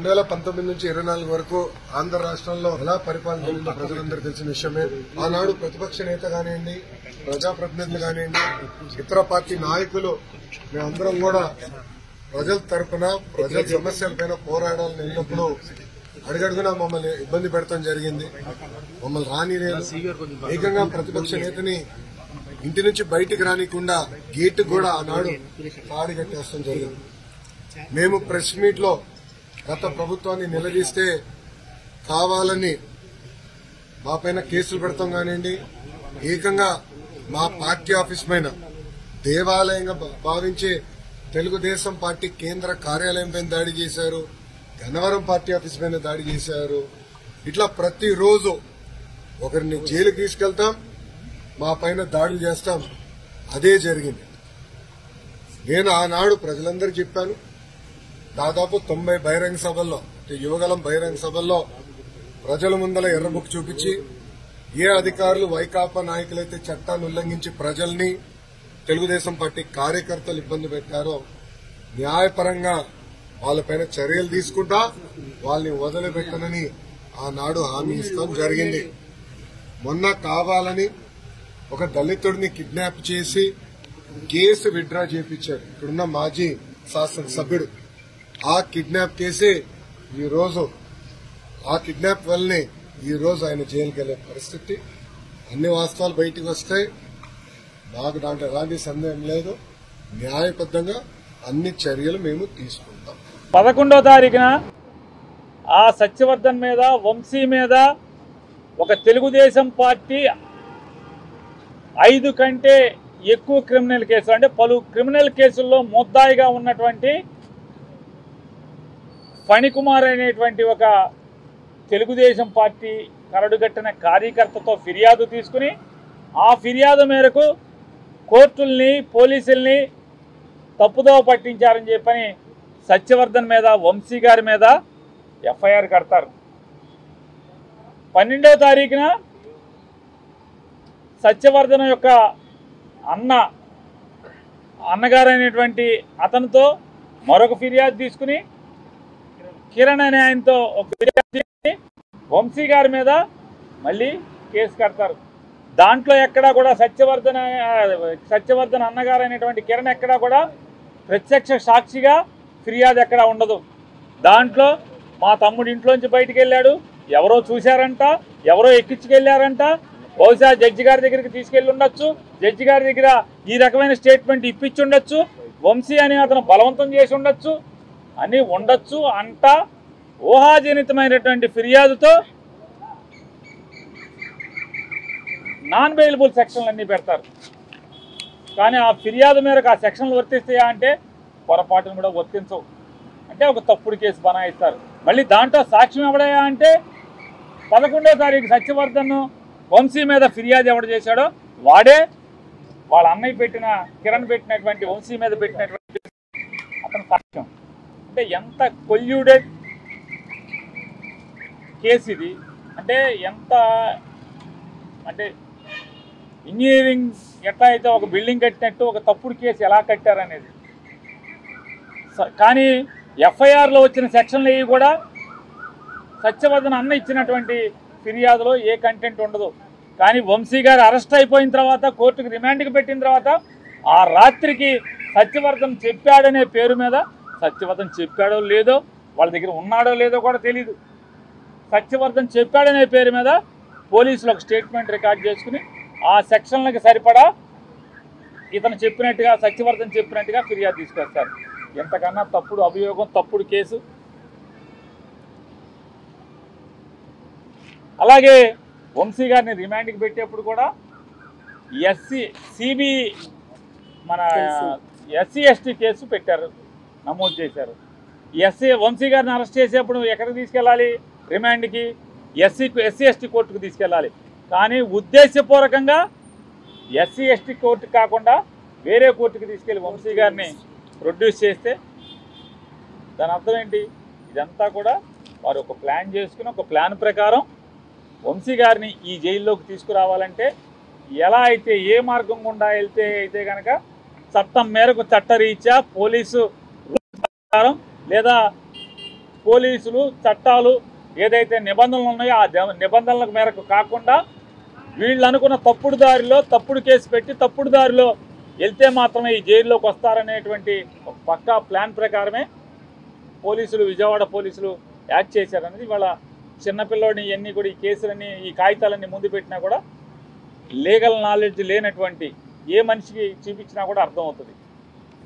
2019 నుంచి 24 వరకు ఆంధ్ర రాష్ట్రంలో ఎలా పరిపాలన జరిగిందో ప్రజలందరూ తెలిసిన విషయమే. ఆనాడు ప్రతిపక్ష నేత కానివ్వండి, ప్రజాప్రతినిధులు కానివ్వండి, ఇతర పార్టీ నాయకులు మేమందరం కూడా ప్రజల తరఫున ప్రజల సమస్యలపైన పోరాడాలని వెళ్ళినప్పుడు అడుగడుగునా మమ్మల్ని ఇబ్బంది పెడతాం జరిగింది. మమ్మల్ని రానిలేదు. ఏకంగా ప్రతిపక్ష నేతని ఇంటి నుంచి బయటికి రానికుండా గేటు కూడా ఆనాడు తాడి కట్టేస్తాం జరిగింది. మేము ప్రెస్ మీట్ లో గత ప్రభుత్వాన్ని నిలదీస్తే కావాలని మా పైన కేసులు పెడతాం కానివ్వండి, ఏకంగా మా పార్టీ ఆఫీస్ పైన దేవాలయంగా భావించే తెలుగుదేశం పార్టీ కేంద్ర కార్యాలయం పైన దాడి చేశారు, గన్నవరం పార్టీ ఆఫీస్ పైన దాడి చేశారు. ఇట్లా ప్రతిరోజు ఒకరిని జైలుకి తీసుకెళ్తాం, మా పైన దాడులు చేస్తాం. అదే జరిగింది. నేను ఆనాడు ప్రజలందరికీ చెప్పాను. దాదాపు 90 బహిరంగ సభల్లో, యువగలం బహిరంగ సభల్లో ప్రజల ముందల ఎర్రబుక్ చూపించి ఏ అధికారులు వైకాపా నాయకులైతే చట్టాన్ని ఉల్లంఘించి ప్రజల్ని, తెలుగుదేశం పార్టీ కార్యకర్తలు ఇబ్బంది పెట్టారో న్యాయపరంగా వాళ్ళపైన చర్యలు తీసుకుంటా వాళ్ళని వదిలిపెట్టనని ఆనాడు హామీ ఇస్తాం జరిగింది. మొన్న కావాలని ఒక దళితుడిని కిడ్నాప్ చేసి కేసు విత్డ్రా చేయించారు ఇక్కడున్న మాజీ శాసనసభ్యుడు. ఆ కిడ్నాప్ కేసే ఈరోజు, ఆ కిడ్నాప్ వల్లనే ఈరోజు ఆయన జైలుకి వెళ్లే పరిస్థితి. అన్ని వాస్తవాలు బయటకు వస్తాయి. మాకు దాంట్లో ఎలాంటి సందేహం లేదు. న్యాయబద్ధంగా అన్ని చర్యలు మేము తీసుకుంటాం. 11వ తారీఖున ఆ సత్యవర్ధన్ మీద, వంశీ మీద ఒక తెలుగుదేశం పార్టీ 5 కంటే ఎక్కువ క్రిమినల్ కేసులు, అంటే పలు క్రిమినల్ కేసుల్లో ముద్దాయిగా ఉన్నటువంటి ఫణికుమార్ అనేటువంటి ఒక తెలుగుదేశం పార్టీ కరడుగట్టిన కార్యకర్తతో ఫిర్యాదు తీసుకుని ఆ ఫిర్యాదు మేరకు కోర్టుల్ని, పోలీసుల్ని తప్పుదోవ పట్టించారని చెప్పని సత్యవర్ధన్ మీద, వంశీ గారి మీద ఎఫ్ఐఆర్ కడతారు. 12వ తారీఖున సత్యవర్ధన్ యొక్క అన్నగారు అనేటువంటి అతనితో మరొక ఫిర్యాదు తీసుకుని కిరణ్ అనే ఆయనతో ఒక ఫిర్యాదు తీసుకుని వంశీ గారి మీద మళ్ళీ కేసు కడతారు. దాంట్లో ఎక్కడా కూడా సత్యవర్ధన్ అన్నగారు అనేటువంటి కిరణ్ ఎక్కడా కూడా ప్రత్యక్ష సాక్షిగా ఫిర్యాదు ఎక్కడా ఉండదు. దాంట్లో మా తమ్ముడు ఇంట్లోంచి బయటికి వెళ్ళాడు, ఎవరో చూశారంట, ఎవరో ఎక్కించుకెళ్లారంట, బహుశా జడ్జి గారి దగ్గరికి తీసుకెళ్లి ఉండొచ్చు, జడ్జి గారి దగ్గర ఈ రకమైన స్టేట్మెంట్ ఇప్పించి ఉండొచ్చు, వంశీ అని అతను బలవంతం చేసి ఉండొచ్చు అని ఉండొచ్చు అంట ఊహాజనితమైనటువంటి ఫిర్యాదుతో నాన్ బెయిలబుల్ సెక్షన్లు అన్నీ పెడతారు. కానీ ఆ ఫిర్యాదు మేరకు ఆ సెక్షన్లు వర్తిస్తాయా అంటే పొరపాటును కూడా వర్తించవు. అంటే ఒక తప్పుడు కేసు బనాయిస్తారు. మళ్ళీ దాంట్లో సాక్ష్యం ఎవడయా అంటే 11వ తారీఖు సత్యవర్ధన్ వంశీ మీద ఫిర్యాదు ఎవడు చేశాడో వాడే వాళ్ళ అన్నయ్య పెట్టిన, కిరణ్ పెట్టినటువంటి వంశీ మీద పెట్టినటువంటి అతని సాక్ష్యం. అంటే ఎంత కొల్యూడెడ్ కేసు ఇది. అంటే ఎంత, అంటే ఇంజనీరింగ్ ఎట్లా అయితే ఒక బిల్డింగ్ కట్టినట్టు ఒక తప్పుడు కేసు ఎలా కట్టారనేది. కానీ ఎఫ్ఐఆర్లో వచ్చిన సెక్షన్లు ఇవి కూడా సత్యవర్ధన్ అన్న ఇచ్చినటువంటి ఫిర్యాదులో ఏ కంటెంట్ ఉండదు. కానీ వంశీ గారు అరెస్ట్ అయిపోయిన తర్వాత, కోర్టుకు రిమాండ్కి పెట్టిన తర్వాత ఆ రాత్రికి సత్యవర్ధన్ చెప్పాడనే పేరు మీద, సత్యవర్ధన్ చెప్పాడో లేదో, వాళ్ళ దగ్గర ఉన్నాడో లేదో కూడా తెలీదు, సత్యవర్ధన్ చెప్పాడనే పేరు మీద పోలీసులు ఒక స్టేట్మెంట్ రికార్డ్ చేసుకుని ఆ సెక్షన్లకు సరిపడా ఇతను చెప్పినట్టుగా, సత్యవర్ధన్ చెప్పినట్టుగా ఫిర్యాదు తీసుకొస్తారు. ఎంతకన్నా తప్పుడు అభియోగం, తప్పుడు కేసు. అలాగే వంశీ గారిని రిమాండ్కి పెట్టేప్పుడు కూడా మన ఎస్సీ ఎస్టీ కేసు పెట్టారు, నమోదు చేశారు. వంశీ గారిని అరెస్ట్ చేసేప్పుడు ఎక్కడికి తీసుకెళ్ళాలి? రిమాండ్కి, ఎస్సీ ఎస్టీ కోర్టుకు తీసుకెళ్ళాలి. కానీ ఉద్దేశపూర్వకంగా ఎస్సీ ఎస్టీ కోర్టు కాకుండా వేరే కోర్టుకు తీసుకెళ్లి వంశీ గారిని ప్రొడ్యూస్ చేస్తే దాని అర్థం ఏంటి? ఇదంతా కూడా వారు ఒక ప్లాన్ చేసుకుని, ఒక ప్లాన్ ప్రకారం వంశీ గారిని ఈ జైల్లోకి తీసుకురావాలంటే ఎలా అయితే, ఏ మార్గం గుండా అయితే కనుక చట్టం మేరకు, చట్టరీత్యా, పోలీసు ప్రకారం లేదా పోలీసులు చట్టాలు ఏదైతే నిబంధనలు ఉన్నాయో ఆ నిబంధనల మేరకు కాకుండా వీళ్ళు అనుకున్న తప్పుడు దారిలో తప్పుడు కేసు పెట్టి తప్పుడు దారిలో వెళ్తే మాత్రమే ఈ జైల్లోకి వస్తారనేటువంటి ఒక పక్కా ప్లాన్ ప్రకారమే పోలీసులు విజయవాడ పోలీసులు యాక్ట్ చేశారనేది ఇవాళ చిన్నపిల్లోడిని ఇవన్నీ కూడా ఈ కేసులన్నీ ఈ కాగితాలన్నీ ముందు పెట్టినా కూడా లీగల్ నాలెడ్జ్ లేనటువంటి ఏ మనిషికి చూపించినా కూడా అర్థమవుతుంది.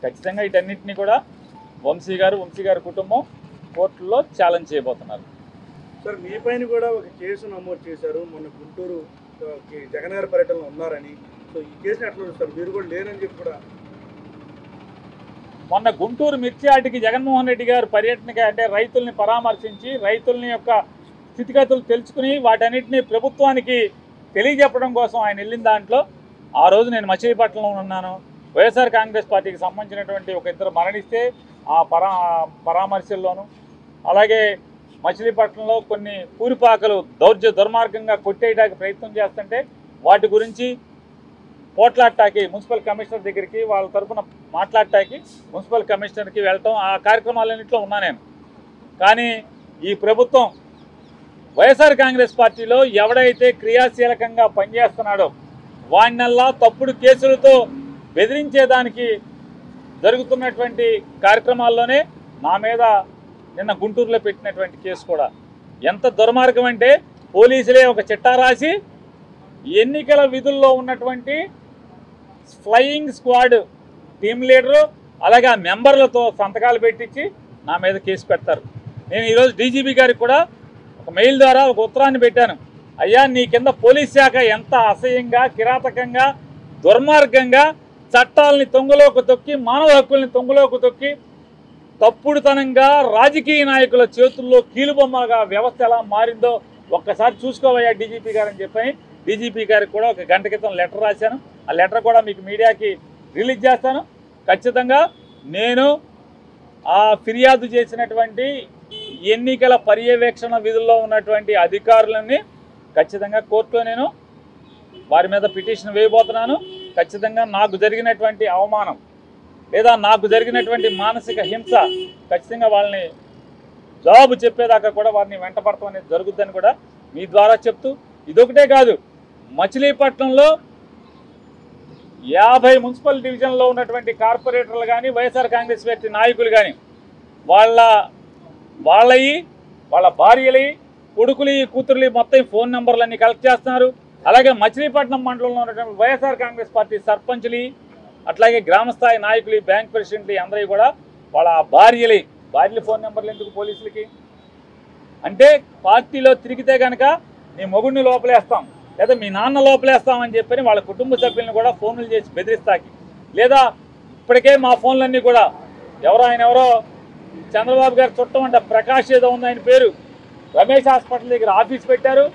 ఖచ్చితంగా వీటన్నిటిని కూడా వంశీ గారి కుటుంబం కోర్టులో ఛాలెంజ్ చేయబోతున్నారు. సార్ మీ పైన కూడా ఒక కేసు నమోదు చేశారు, మొన్న గుంటూరు జగన్ గారి పర్యటనలో ఉన్నారని. సో ఈ కేసుని ఎట్లా చూస్తారు? మీరు కూడా లేరని చెప్పి కూడా మొన్న గుంటూరు మిర్చియాటికి జగన్మోహన్ రెడ్డి గారు పర్యటనకి అంటే రైతుల్ని పరామర్శించి రైతుల్ని యొక్క స్థితిగతులు తెలుసుకుని వాటన్నిటిని ప్రభుత్వానికి తెలియజెప్పడం కోసం ఆయన వెళ్ళిన దాంట్లో ఆ రోజు నేను మచిలీపట్నంలో ఉన్నాను. వైఎస్ఆర్ కాంగ్రెస్ పార్టీకి సంబంధించినటువంటి ఒక ఇద్దరు మరణిస్తే ఆ పరామర్శల్లోనూ, అలాగే మచిలీపట్నంలో కొన్ని పూరిపాకలు దుర్మార్గంగా కొట్టేయడానికి ప్రయత్నం చేస్తుంటే వాటి గురించి పోట్లాడటానికి మున్సిపల్ కమిషనర్ దగ్గరికి వాళ్ళ తరఫున మాట్లాడటానికి మున్సిపల్ కమిషనర్కి వెళ్ళటం ఆ కార్యక్రమాలన్నింటిలో ఉన్నా నేను. కానీ ఈ ప్రభుత్వం వైఎస్ఆర్ కాంగ్రెస్ పార్టీలో ఎవడైతే క్రియాశీలకంగా పనిచేస్తున్నాడో వాడినల్లా తప్పుడు కేసులతో బెదిరించేదానికి జరుగుతున్నటువంటి కార్యక్రమాల్లోనే నా మీద నిన్న గుంటూరులో పెట్టినటువంటి కేసు కూడా ఎంత దుర్మార్గం అంటే పోలీసులే ఒక చిట్టా రాసి ఎన్నికల విధుల్లో ఉన్నటువంటి ఫ్లయింగ్ స్క్వాడ్ టీమ్ లీడరు అలాగే ఆ మెంబర్లతో సంతకాలు పెట్టించి నా మీద కేసు పెడతారు. నేను ఈరోజు డీజీపీ గారికి కూడా ఒక మెయిల్ ద్వారా ఒక ఉత్తరాన్ని పెట్టాను. అయ్యా, నీ కింద పోలీస్ శాఖ ఎంత అసహ్యంగా కిరాతకంగా దుర్మార్గంగా చట్టాలని తొంగలోకి తొక్కి మానవ హక్కుల్ని తొంగలోకి తొక్కి తప్పుడుతనంగా రాజకీయ నాయకుల చేతుల్లో కీలుబొమ్మలుగా వ్యవస్థ ఎలా మారిందో ఒక్కసారి చూసుకోవయ్యా డీజీపీ గారు అని చెప్పని డీజీపీ గారికి కూడా ఒక గంట క్రితం లెటర్ రాశాను. ఆ లెటర్ కూడా మీకు మీడియాకి రిలీజ్ చేస్తాను. ఖచ్చితంగా నేను ఆ ఫిర్యాదు చేసినటువంటి ఎన్నికల పర్యవేక్షణ విధుల్లో ఉన్నటువంటి అధికారులని ఖచ్చితంగా కోర్టులో నేను వారి మీద పిటిషన్ వేయబోతున్నాను. ఖచ్చితంగా నాకు జరిగినటువంటి అవమానం లేదా నాకు జరిగినటువంటి మానసిక హింస ఖచ్చితంగా వాళ్ళని జవాబు చెప్పేదాకా కూడా వారిని వెంటపడటం అనేది జరుగుద్దని కూడా మీ ద్వారా చెప్తూ, ఇదొకటే కాదు, మచిలీపట్నంలో 50 మున్సిపల్ డివిజన్లో ఉన్నటువంటి కార్పొరేటర్లు కానీ వైఎస్ఆర్ కాంగ్రెస్ పార్టీ నాయకులు కానీ వాళ్ళ భార్యలు కొడుకులు కూతురులు మొత్తం ఫోన్ నెంబర్లన్నీ కలెక్ట్ చేస్తున్నారు. అలాగే మచిలీపట్నం మండలంలో ఉన్నటువంటి వైఎస్ఆర్ కాంగ్రెస్ పార్టీ సర్పంచులు అట్లాగే గ్రామస్థాయి నాయకులు బ్యాంక్ ప్రెసిడెంట్లు అందరూ కూడా వాళ్ళ భార్యలు ఫోన్ నెంబర్లు ఎందుకు పోలీసులకి అంటే పార్టీలో తిరిగితే కనుక నీ మొగుడిని లోపలేస్తాం లేదా మీ నాన్న లోపలేస్తామని చెప్పని వాళ్ళ కుటుంబ సభ్యులను కూడా ఫోన్లు చేసి బెదిరిస్తాకి లేదా ఇప్పటికే మా ఫోన్లన్నీ కూడా ఎవరో చంద్రబాబు గారు చుట్టం అంట ప్రకాష్ ఏదో ఉంది ఆయన పేరు, రమేష్ హాస్పిటల్ దగ్గర ఆఫీస్ పెట్టారు.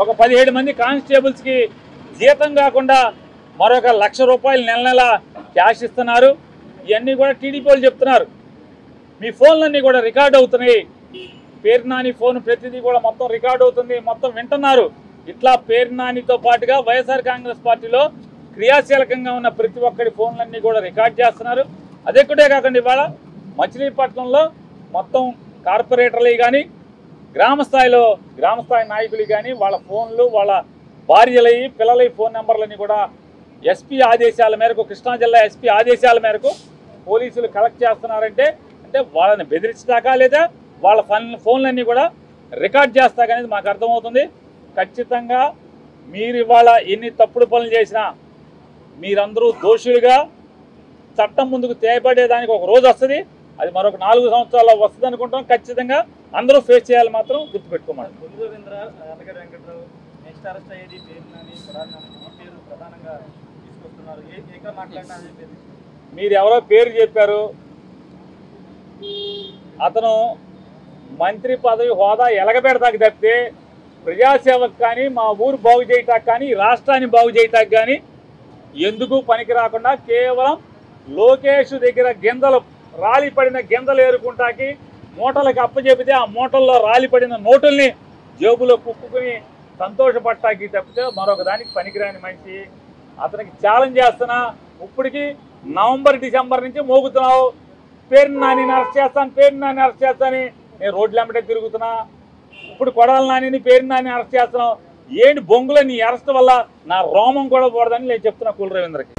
ఒక 17 మంది కానిస్టేబుల్స్కి జీతం కాకుండా మరొక ₹1,00,000 నెల క్యాష్ ఇస్తున్నారు. ఇవన్నీ కూడా టీడీపీ వాళ్ళు చెప్తున్నారు. మీ ఫోన్లన్నీ కూడా రికార్డ్ అవుతున్నాయి. పేరు నాని ఫోన్ ప్రతిదీ కూడా మొత్తం రికార్డ్ అవుతుంది, మొత్తం వింటున్నారు. ఇట్లా పేరు నానితో పాటుగా వైఎస్ఆర్ కాంగ్రెస్ పార్టీలో క్రియాశీలకంగా ఉన్న ప్రతి ఒక్కరి ఫోన్లన్నీ కూడా రికార్డ్ చేస్తున్నారు. అదొక్కటే కాకుండా ఇవాళ మచిలీపట్నంలో మొత్తం కార్పొరేటర్లు కానీ గ్రామస్థాయి నాయకులు కానీ వాళ్ళ ఫోన్లు వాళ్ళ భార్యల పిల్లల ఫోన్ నెంబర్లని కూడా ఎస్పీ ఆదేశాల మేరకు కృష్ణా జిల్లా ఎస్పీ ఆదేశాల మేరకు పోలీసులు కలెక్ట్ చేస్తున్నారంటే అంటే వాళ్ళని బెదిరించడాకా లేదా వాళ్ళ ఫోన్లన్నీ కూడా రికార్డ్ చేస్తాక అనేది మాకు అర్థమవుతుంది. ఖచ్చితంగా మీరు ఇవాళ ఎన్ని తప్పుడు పనులు చేసినా మీరందరూ దోషులుగా చట్టం ముందుకు తేయబడేదానికి ఒక రోజు వస్తుంది. అది మరొక 4 సంవత్సరాల్లో వస్తుంది అనుకుంటాం. ఖచ్చితంగా అందరూ ఫేస్ చేయాలి మాత్రం గుర్తుపెట్టుకోమని. మీరు ఎవరో పేరు చెప్పారు, అతను మంత్రి పదవి హోదా ఎలగబెడతాకి తప్పితే ప్రజాసేవకు కానీ మా ఊరు బాగు చేయటానికి కానీ రాష్ట్రాన్ని బాగు చేయటానికి కానీ ఎందుకు పనికి రాకుండా కేవలం లోకేష్ దగ్గర రాలిపడిన గింజలు ఏరుకుంటాకి మూటలకు అప్పచెపితే ఆ మూటల్లో రాలిపడిన నోటుల్ని జేబులో కుక్కుని సంతోషపడటానికి తప్పితే మరొక దానికి పనికిరాని మనిషి. అతనికి ఛాలెంజ్ చేస్తున్నా, ఇప్పటికి నవంబర్ డిసెంబర్ నుంచి మోగుతున్నావు పేరు నాని అరెస్ట్ చేస్తాను నేను రోడ్ల వెంబడే తిరుగుతున్నా. ఇప్పుడు కొడాల నానిని పేరు నాని అరెస్ట్ చేస్తున్నాం. ఏంటి బొంగులో నీ అరెస్ట్ వల్ల నా రోమం కూడా పోడదని నేను చెప్తున్నా కూల్ రవీంద్రకి.